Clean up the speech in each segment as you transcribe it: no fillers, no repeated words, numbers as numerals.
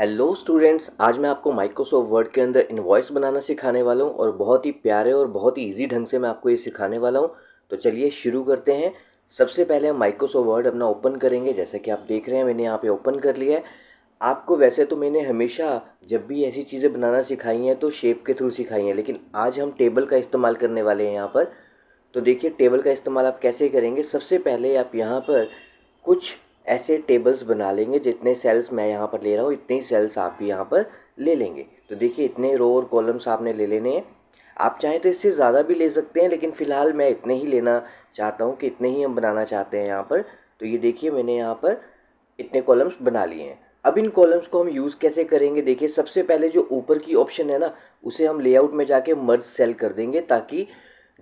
Hello students, आज मैं आपको माइक्रोसॉफ्ट वर्ड के अंदर इनवॉइस बनाना सिखाने वाला हूँ और बहुत ही प्यारे और बहुत ही इजी ढंग से मैं आपको ये सिखाने वाला हूँ। तो चलिए शुरू करते हैं। सबसे पहले हम माइक्रोसॉफ्ट वर्ड अपना ओपन करेंगे। जैसा कि आप देख रहे हैं मैंने यहाँ पे ओपन कर लिया है। आपको वैसे तो मैंने हमेशा जब भी ऐसी चीज़ें बनाना सिखाई हैं तो शेप के थ्रू सिखाई हैं, लेकिन आज हम टेबल का इस्तेमाल करने वाले हैं यहाँ पर। तो देखिए टेबल का इस्तेमाल आप कैसे करेंगे। सबसे पहले आप यहाँ पर कुछ ऐसे टेबल्स बना लेंगे, जितने सेल्स मैं यहाँ पर ले रहा हूँ इतने ही सेल्स आप भी यहाँ पर ले लेंगे। तो देखिए इतने रो और कॉलम्स आपने ले लेने हैं। आप चाहें तो इससे ज़्यादा भी ले सकते हैं, लेकिन फ़िलहाल मैं इतने ही लेना चाहता हूँ कि इतने ही हम बनाना चाहते हैं यहाँ पर। तो ये देखिए मैंने यहाँ पर इतने कॉलम्स बना लिए हैं। अब इन कॉलम्स को हम यूज़ कैसे करेंगे। देखिए सबसे पहले जो ऊपर की ऑप्शन है ना, उसे हम लेआउट में जाके मर्ज सेल कर देंगे, ताकि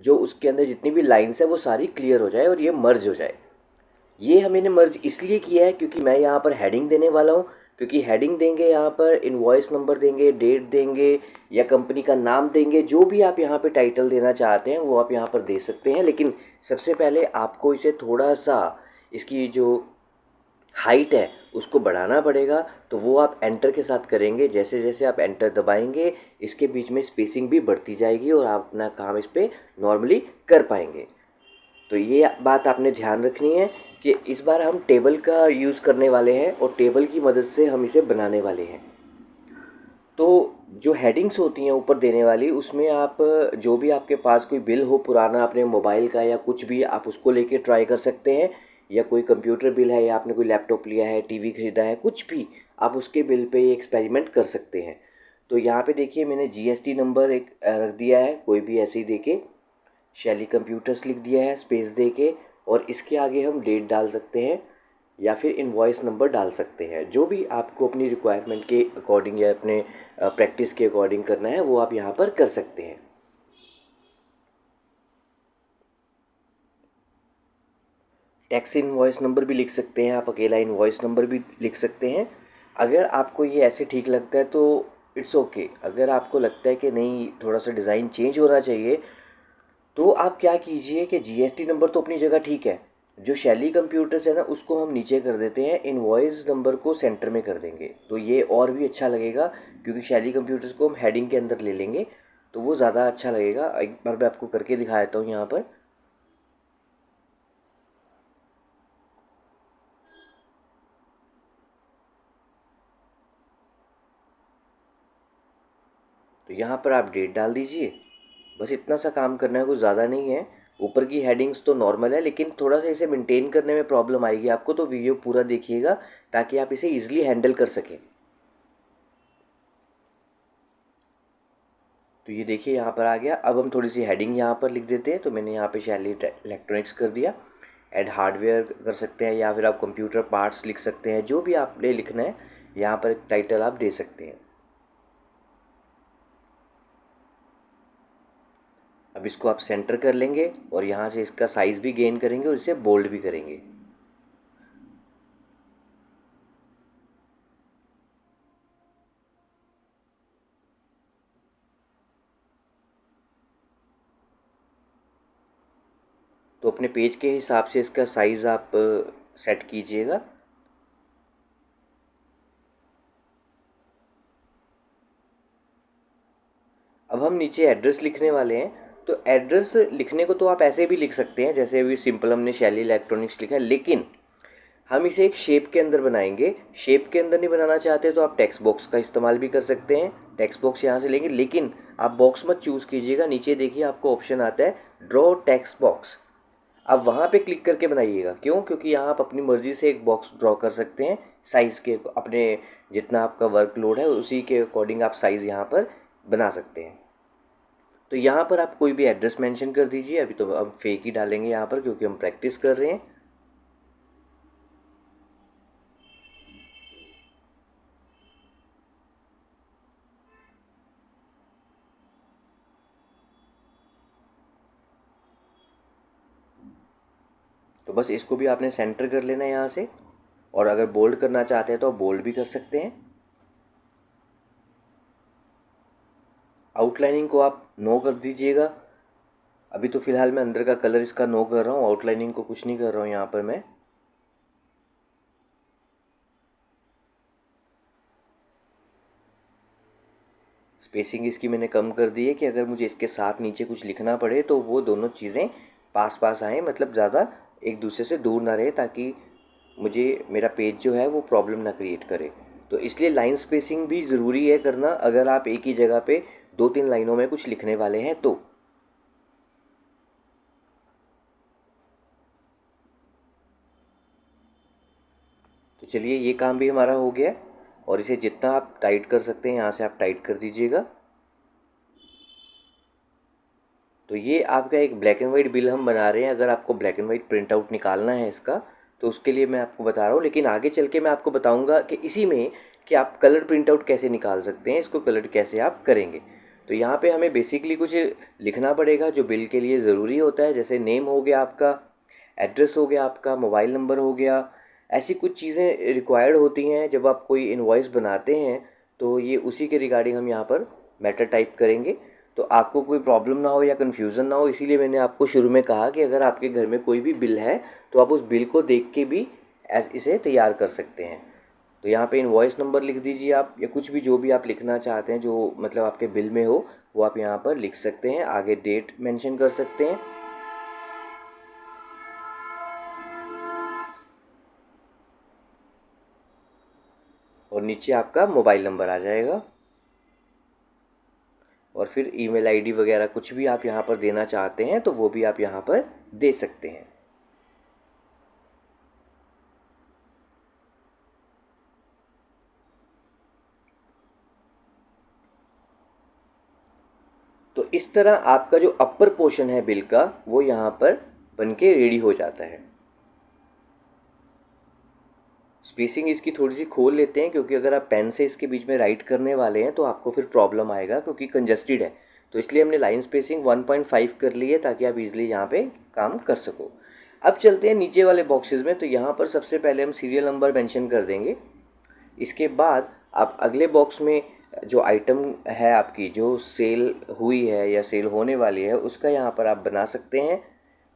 जो उसके अंदर जितनी भी लाइन्स है वो सारी क्लियर हो जाए और ये मर्ज हो जाए। ये हमने मर्ज इसलिए किया है क्योंकि मैं यहाँ पर हेडिंग देने वाला हूँ। क्योंकि हेडिंग देंगे, यहाँ पर इनवॉइस नंबर देंगे, डेट देंगे या कंपनी का नाम देंगे, जो भी आप यहाँ पे टाइटल देना चाहते हैं वो आप यहाँ पर दे सकते हैं। लेकिन सबसे पहले आपको इसे थोड़ा सा इसकी जो हाइट है उसको बढ़ाना पड़ेगा। तो वो आप एंटर के साथ करेंगे। जैसे जैसे आप एंटर दबाएंगे इसके बीच में स्पेसिंग भी बढ़ती जाएगी और आप अपना काम इस पर नॉर्मली कर पाएंगे। तो ये बात आपने ध्यान रखनी है कि इस बार हम टेबल का यूज़ करने वाले हैं और टेबल की मदद से हम इसे बनाने वाले हैं। तो जो हेडिंग्स होती हैं ऊपर देने वाली, उसमें आप जो भी आपके पास कोई बिल हो पुराना अपने मोबाइल का या कुछ भी, आप उसको लेके ट्राई कर सकते हैं। या कोई कंप्यूटर बिल है या आपने कोई लैपटॉप लिया है, टीवी खरीदा है, कुछ भी आप उसके बिल पे ये एक्सपेरिमेंट कर सकते हैं। तो यहाँ पे देखिए मैंने जीएसटी नंबर एक रख दिया है, कोई भी ऐसे ही देके शैली कंप्यूटर्स लिख दिया है स्पेस दे के, और इसके आगे हम डेट डाल सकते हैं या फिर इनवॉइस नंबर डाल सकते हैं। जो भी आपको अपनी रिक्वायरमेंट के अकॉर्डिंग या अपने प्रैक्टिस के अकॉर्डिंग करना है वो आप यहाँ पर कर सकते हैं। टैक्स इनवॉइस नंबर भी लिख सकते हैं आप, अकेला इनवॉइस नंबर भी लिख सकते हैं। अगर आपको ये ऐसे ठीक लगता है तो इट्स ओके। अगर आपको लगता है कि नहीं थोड़ा सा डिज़ाइन चेंज होना चाहिए, तो आप क्या कीजिए कि जीएसटी नंबर तो अपनी जगह ठीक है, जो शैली कंप्यूटर्स है ना उसको हम नीचे कर देते हैं, इनवॉइस नंबर को सेंटर में कर देंगे, तो ये और भी अच्छा लगेगा। क्योंकि शैली कंप्यूटर्स को हम हेडिंग के अंदर ले लेंगे तो वो ज़्यादा अच्छा लगेगा। एक बार मैं आपको करके दिखा देता हूँ यहाँ पर। तो यहाँ पर आप डेट डाल दीजिए। बस इतना सा काम करना है, कुछ ज़्यादा नहीं है। ऊपर की हेडिंग्स तो नॉर्मल है, लेकिन थोड़ा सा इसे मेंटेन करने में प्रॉब्लम आएगी आपको, तो वीडियो पूरा देखिएगा ताकि आप इसे ईजिली हैंडल कर सकें। तो ये देखिए यहाँ पर आ गया। अब हम थोड़ी सी हेडिंग यहाँ पर लिख देते हैं। तो मैंने यहाँ पे शैली इलेक्ट्रॉनिक्स कर दिया। ऐड हार्डवेयर कर सकते हैं या फिर आप कंप्यूटर पार्ट्स लिख सकते हैं, जो भी आपने लिखना है यहाँ पर एक टाइटल आप दे सकते हैं। अब इसको आप सेंटर कर लेंगे और यहाँ से इसका साइज़ भी गेन करेंगे और इसे बोल्ड भी करेंगे। तो अपने पेज के हिसाब से इसका साइज़ आप सेट कीजिएगा। अब हम नीचे एड्रेस लिखने वाले हैं। तो एड्रेस लिखने को तो आप ऐसे भी लिख सकते हैं, जैसे अभी सिंपल हमने शैली इलेक्ट्रॉनिक्स लिखा है, लेकिन हम इसे एक शेप के अंदर बनाएंगे। शेप के अंदर नहीं बनाना चाहते तो आप टेक्स्ट बॉक्स का इस्तेमाल भी कर सकते हैं। टेक्स्ट बॉक्स यहाँ से लेंगे, लेकिन आप बॉक्स मत चूज़ कीजिएगा। नीचे देखिए आपको ऑप्शन आता है ड्रॉ टेक्स्ट बॉक्स। आप वहाँ पे क्लिक करके बनाइएगा। क्यों? क्योंकि यहाँ आप अपनी मर्ज़ी से एक बॉक्स ड्रॉ कर सकते हैं साइज़ के अपने, जितना आपका वर्कलोड है उसी के अकॉर्डिंग आप साइज़ यहाँ पर बना सकते हैं। तो यहाँ पर आप कोई भी एड्रेस मेंशन कर दीजिए। अभी तो हम फेक ही डालेंगे यहाँ पर क्योंकि हम प्रैक्टिस कर रहे हैं। तो बस इसको भी आपने सेंटर कर लेना है यहाँ से, और अगर बोल्ड करना चाहते हैं तो आप बोल्ड भी कर सकते हैं। आउटलाइनिंग को आप नो कर दीजिएगा। अभी तो फ़िलहाल मैं अंदर का कलर इसका नो कर रहा हूँ, आउटलाइनिंग को कुछ नहीं कर रहा हूँ यहाँ पर मैं। स्पेसिंग इसकी मैंने कम कर दी है कि अगर मुझे इसके साथ नीचे कुछ लिखना पड़े तो वो दोनों चीज़ें पास पास आएँ, मतलब ज़्यादा एक दूसरे से दूर ना रहे, ताकि मुझे मेरा पेज जो है वो प्रॉब्लम ना क्रिएट करे। तो इसलिए लाइन स्पेसिंग भी ज़रूरी है करना, अगर आप एक ही जगह पे 2-3 लाइनों में कुछ लिखने वाले हैं तो। चलिए ये काम भी हमारा हो गया, और इसे जितना आप टाइट कर सकते हैं यहाँ से आप टाइट कर दीजिएगा। तो ये आपका एक ब्लैक एंड वाइट बिल हम बना रहे हैं। अगर आपको black and white print out निकालना है इसका, तो उसके लिए मैं आपको बता रहा हूँ, लेकिन आगे चल के मैं आपको बताऊँगा कि इसी में कि आप कलर प्रिंट आउट कैसे निकाल सकते हैं, इसको कलर कैसे आप करेंगे। तो यहाँ पे हमें बेसिकली कुछ लिखना पड़ेगा जो बिल के लिए ज़रूरी होता है, जैसे नेम हो गया आपका, एड्रेस हो गया आपका, मोबाइल नंबर हो गया। ऐसी कुछ चीज़ें रिक्वायर्ड होती हैं जब आप कोई इनवॉइस बनाते हैं, तो ये उसी के रिगार्डिंग हम यहाँ पर मैटर टाइप करेंगे। तो आपको कोई प्रॉब्लम ना हो या कन्फ्यूज़न ना हो, इसीलिए मैंने आपको शुरू में कहा कि अगर आपके घर में कोई भी बिल है तो आप उस बिल को देख के भी इसे तैयार कर सकते हैं। तो यहाँ पे इनवॉइस नंबर लिख दीजिए आप, या कुछ भी जो भी आप लिखना चाहते हैं जो मतलब आपके बिल में हो वो आप यहाँ पर लिख सकते हैं। आगे डेट मेंशन कर सकते हैं, और नीचे आपका मोबाइल नंबर आ जाएगा, और फिर ईमेल आईडी वगैरह कुछ भी आप यहाँ पर देना चाहते हैं तो वो भी आप यहाँ पर दे सकते हैं। तो इस तरह आपका जो अपर पोर्शन है बिल का वो यहाँ पर बन के रेडी हो जाता है। स्पेसिंग इसकी थोड़ी सी खोल लेते हैं, क्योंकि अगर आप पेन से इसके बीच में राइट करने वाले हैं तो आपको फिर प्रॉब्लम आएगा, क्योंकि कंजस्टेड है। तो इसलिए हमने लाइन स्पेसिंग 1.5 कर ली है, ताकि आप इजीली यहाँ पे काम कर सको। अब चलते हैं नीचे वाले बॉक्सेस में। तो यहाँ पर सबसे पहले हम सीरियल नंबर मेंशन कर देंगे। इसके बाद आप अगले बॉक्स में जो आइटम है आपकी जो सेल हुई है या सेल होने वाली है उसका यहाँ पर आप बना सकते हैं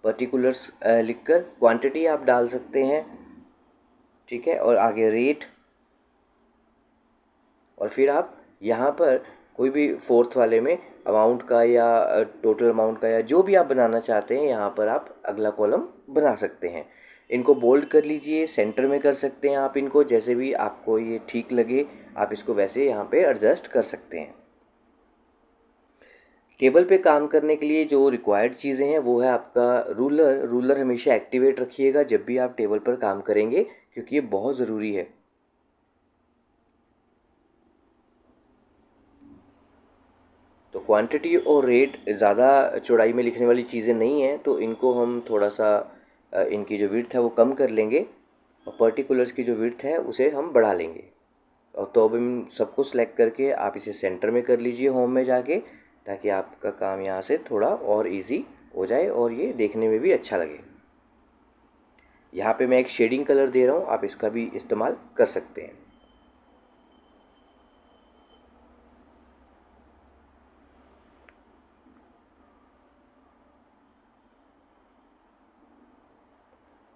पर्टिकुलर्स लिखकर। क्वांटिटी आप डाल सकते हैं, ठीक है, और आगे रेट, और फिर आप यहाँ पर कोई भी फोर्थ वाले में अमाउंट का या टोटल अमाउंट का या जो भी आप बनाना चाहते हैं यहाँ पर आप अगला कॉलम बना सकते हैं। इनको बोल्ड कर लीजिए, सेंटर में कर सकते हैं आप इनको, जैसे भी आपको ये ठीक लगे आप इसको वैसे यहाँ पे एडजस्ट कर सकते हैं। टेबल पे काम करने के लिए जो रिक्वायर्ड चीज़ें हैं वो है आपका रूलर। रूलर हमेशा एक्टिवेट रखिएगा जब भी आप टेबल पर काम करेंगे, क्योंकि ये बहुत ज़रूरी है। तो क्वांटिटी और रेट ज़्यादा चौड़ाई में लिखने वाली चीज़ें नहीं हैं, तो इनको हम थोड़ा सा इनकी जो विड्थ है वो कम कर लेंगे, और पर्टिकुलर्स की जो विड्थ है उसे हम बढ़ा लेंगे। और तो अब इन सबको सेलेक्ट करके आप इसे सेंटर में कर लीजिए होम में जाके, ताकि आपका काम यहाँ से थोड़ा और इजी हो जाए और ये देखने में भी अच्छा लगे। यहाँ पे मैं एक शेडिंग कलर दे रहा हूँ, आप इसका भी इस्तेमाल कर सकते हैं।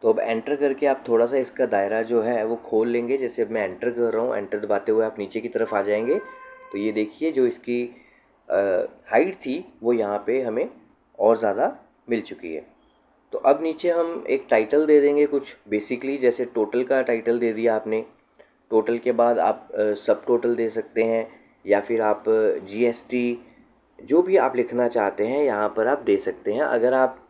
तो अब एंटर करके आप थोड़ा सा इसका दायरा जो है वो खोल लेंगे। जैसे अब मैं एंटर कर रहा हूँ, एंटर दबाते हुए आप नीचे की तरफ आ जाएंगे। तो ये देखिए जो इसकी हाइट थी वो यहाँ पे हमें और ज़्यादा मिल चुकी है। तो अब नीचे हम एक टाइटल दे देंगे कुछ बेसिकली, जैसे टोटल का टाइटल दे दिया आपने। टोटल के बाद आप सब टोटल दे सकते हैं, या फिर आप जीएसटी जो भी आप लिखना चाहते हैं यहाँ पर आप दे सकते हैं। अगर आप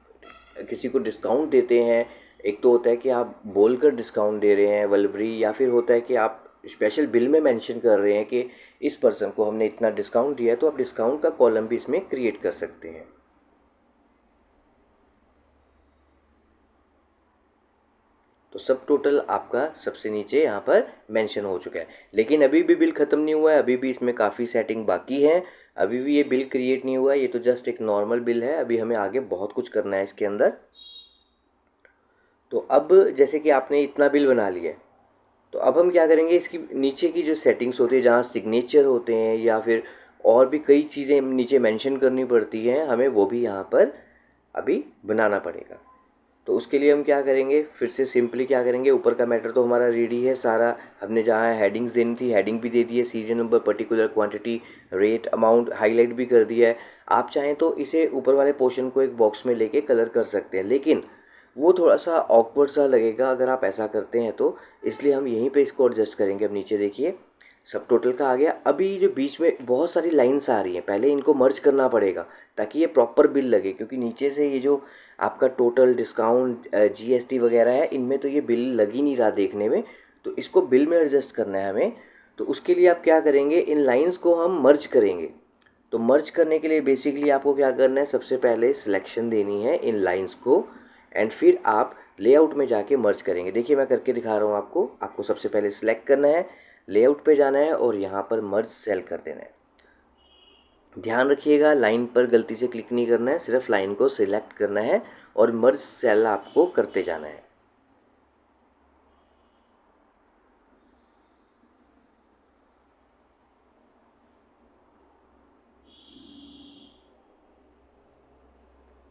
किसी को डिस्काउंट देते हैं, एक तो होता है कि आप बोलकर डिस्काउंट दे रहे हैं वल्बरी, या फिर होता है कि आप स्पेशल बिल में मेंशन कर रहे हैं कि इस पर्सन को हमने इतना डिस्काउंट दिया है, तो आप डिस्काउंट का कॉलम भी इसमें क्रिएट कर सकते हैं। तो सब टोटल आपका सबसे नीचे यहाँ पर मेंशन हो चुका है, लेकिन अभी भी बिल ख़त्म नहीं हुआ है, अभी भी इसमें काफ़ी सेटिंग बाकी है, अभी भी ये बिल क्रिएट नहीं हुआ है। ये तो जस्ट एक नॉर्मल बिल है, अभी हमें आगे बहुत कुछ करना है इसके अंदर। तो अब जैसे कि आपने इतना बिल बना लिया है, तो अब हम क्या करेंगे, इसकी नीचे की जो सेटिंग्स होती है जहाँ सिग्नेचर होते हैं या फिर और भी कई चीज़ें नीचे मेंशन करनी पड़ती हैं, हमें वो भी यहाँ पर अभी बनाना पड़ेगा। तो उसके लिए हम क्या करेंगे, फिर से सिंपली क्या करेंगे, ऊपर का मैटर तो हमारा रेडी है सारा, हमने जहाँ हेडिंग्स देनी थी हेडिंग भी दे दी है, serial number, particular quantity, rate, amount highlight भी कर दिया है। आप चाहें तो इसे ऊपर वाले पोर्शन को एक बॉक्स में लेके कलर कर सकते हैं, लेकिन वो थोड़ा सा ऑकवर्ड सा लगेगा अगर आप ऐसा करते हैं तो, इसलिए हम यहीं पे इसको एडजस्ट करेंगे। अब नीचे देखिए सब टोटल का आ गया। अभी जो बीच में बहुत सारी लाइन्स आ रही हैं, पहले इनको मर्ज करना पड़ेगा ताकि ये प्रॉपर बिल लगे, क्योंकि नीचे से ये जो आपका टोटल डिस्काउंट जीएसटी वगैरह है, इनमें तो ये बिल लग ही नहीं रहा देखने में, तो इसको बिल में एडजस्ट करना है हमें। तो उसके लिए आप क्या करेंगे, इन लाइन्स को हम मर्ज करेंगे। तो मर्ज करने के लिए बेसिकली आपको क्या करना है, सबसे पहले सिलेक्शन देनी है इन लाइन्स को, एंड फिर आप लेआउट में जाके मर्ज करेंगे। देखिए मैं करके दिखा रहा हूँ आपको सबसे पहले सिलेक्ट करना है, लेआउट पे जाना है और यहाँ पर मर्ज सेल कर देना है। ध्यान रखिएगा लाइन पर गलती से क्लिक नहीं करना है, सिर्फ लाइन को सिलेक्ट करना है और मर्ज सेल आपको करते जाना है।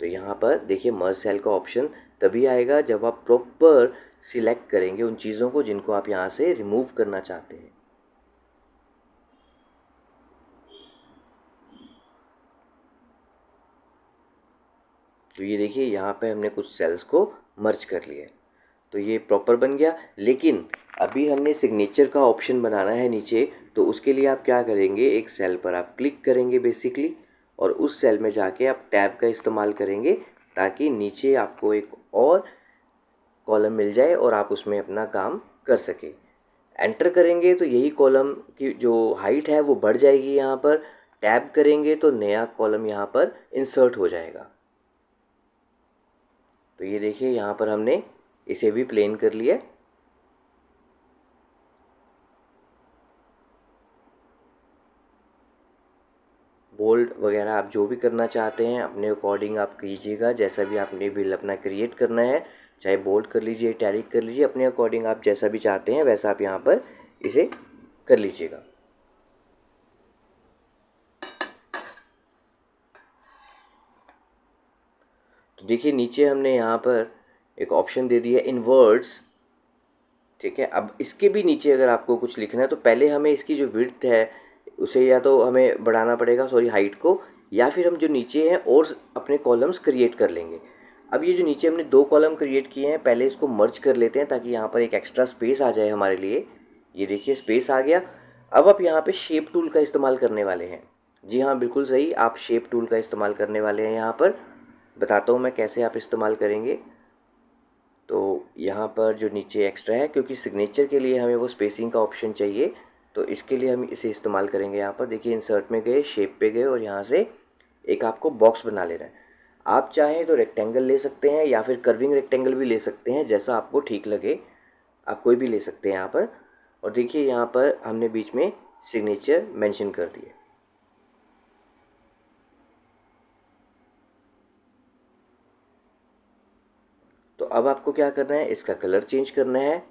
तो यहाँ पर देखिए मर्ज सेल का ऑप्शन तभी आएगा जब आप प्रॉपर सिलेक्ट करेंगे उन चीज़ों को जिनको आप यहाँ से रिमूव करना चाहते हैं। तो ये देखिए यहाँ पे हमने कुछ सेल्स को मर्ज कर लिया, तो ये प्रॉपर बन गया। लेकिन अभी हमने सिग्नेचर का ऑप्शन बनाना है नीचे, तो उसके लिए आप क्या करेंगे, एक सेल पर आप क्लिक करेंगे बेसिकली, और उस सेल में जाके आप टैब का इस्तेमाल करेंगे ताकि नीचे आपको एक और कॉलम मिल जाए और आप उसमें अपना काम कर सकें। एंटर करेंगे तो यही कॉलम की जो हाइट है वो बढ़ जाएगी। यहाँ पर टैब करेंगे तो नया कॉलम यहाँ पर इंसर्ट हो जाएगा। तो ये देखिए यहाँ पर हमने इसे भी प्लेन कर लिया। बोल्ड वगैरह आप जो भी करना चाहते हैं अपने अकॉर्डिंग आप कीजिएगा, जैसा भी आपने बिल अपना क्रिएट करना है, चाहे बोल्ड कर लीजिए, इटैलिक कर लीजिए, अपने अकॉर्डिंग आप जैसा भी चाहते हैं वैसा आप यहाँ पर इसे कर लीजिएगा। तो देखिए नीचे हमने यहाँ पर एक ऑप्शन दे दिया इन वर्ड्स, ठीक है। अब इसके भी नीचे अगर आपको कुछ लिखना है तो पहले हमें इसकी जो विड्थ है उसे या तो हमें बढ़ाना पड़ेगा, सॉरी हाइट को, या फिर हम जो नीचे हैं और अपने कॉलम्स क्रिएट कर लेंगे। अब ये जो नीचे हमने 2 कॉलम क्रिएट किए हैं, पहले इसको मर्ज कर लेते हैं ताकि यहाँ पर एक एक्स्ट्रा स्पेस आ जाए हमारे लिए। ये देखिए स्पेस आ गया। अब आप यहाँ पे शेप टूल का इस्तेमाल करने वाले हैं। जी हाँ बिल्कुल सही, आप शेप टूल का इस्तेमाल करने वाले हैं। यहाँ पर बताता हूँ मैं कैसे आप इस्तेमाल करेंगे। तो यहाँ पर जो नीचे एक्स्ट्रा है, क्योंकि सिग्नेचर के लिए हमें वो स्पेसिंग का ऑप्शन चाहिए, तो इसके लिए हम इसे इस्तेमाल करेंगे। यहाँ पर देखिए इंसर्ट में गए, शेप पे गए और यहाँ से एक आपको बॉक्स बना लेना है। आप चाहें तो रेक्टेंगल ले सकते हैं या फिर कर्विंग रेक्टेंगल भी ले सकते हैं, जैसा आपको ठीक लगे आप कोई भी ले सकते हैं यहाँ पर। और देखिए यहाँ पर हमने बीच में सिग्नेचर मेंशन कर दिए। तो अब आपको क्या करना है, इसका कलर चेंज करना है।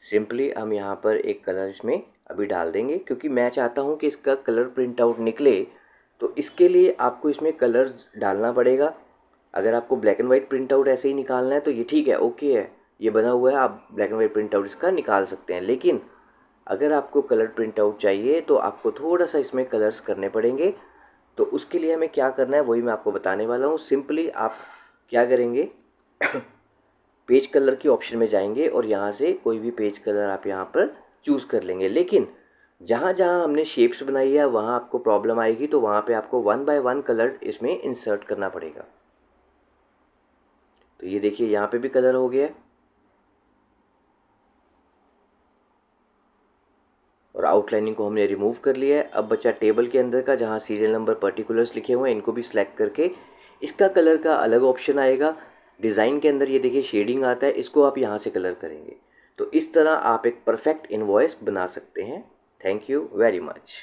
सिंपली हम यहाँ पर एक कलर इसमें अभी डाल देंगे, क्योंकि मैं चाहता हूँ कि इसका कलर प्रिंट आउट निकले, तो इसके लिए आपको इसमें कलर डालना पड़ेगा। अगर आपको black and white print out ऐसे ही निकालना है तो ये ठीक है, ओके है, ये बना हुआ है, आप black and white print out इसका निकाल सकते हैं। लेकिन अगर आपको कलर प्रिंट आउट चाहिए तो आपको थोड़ा सा इसमें कलर्स करने पड़ेंगे। तो उसके लिए हमें क्या करना है वही मैं आपको बताने वाला हूँ। सिंपली आप क्या करेंगे पेज कलर के ऑप्शन में जाएंगे और यहाँ से कोई भी पेज कलर आप यहाँ पर चूज़ कर लेंगे। लेकिन जहाँ जहाँ हमने शेप्स बनाई है वहाँ आपको प्रॉब्लम आएगी, तो वहाँ पे आपको 1 बाय 1 कलर इसमें इंसर्ट करना पड़ेगा। तो ये देखिए यहाँ पे भी कलर हो गया और आउटलाइनिंग को हमने रिमूव कर लिया है। अब बचा टेबल के अंदर का, जहाँ सीरियल नंबर पर्टिकुलर्स लिखे हुए हैं, इनको भी सिलेक्ट करके इसका कलर का अलग ऑप्शन आएगा। डिज़ाइन के अंदर ये देखिए शेडिंग आता है, इसको आप यहाँ से कलर करेंगे। तो इस तरह आप एक परफेक्ट इनवॉइस बना सकते हैं। Thank you very much.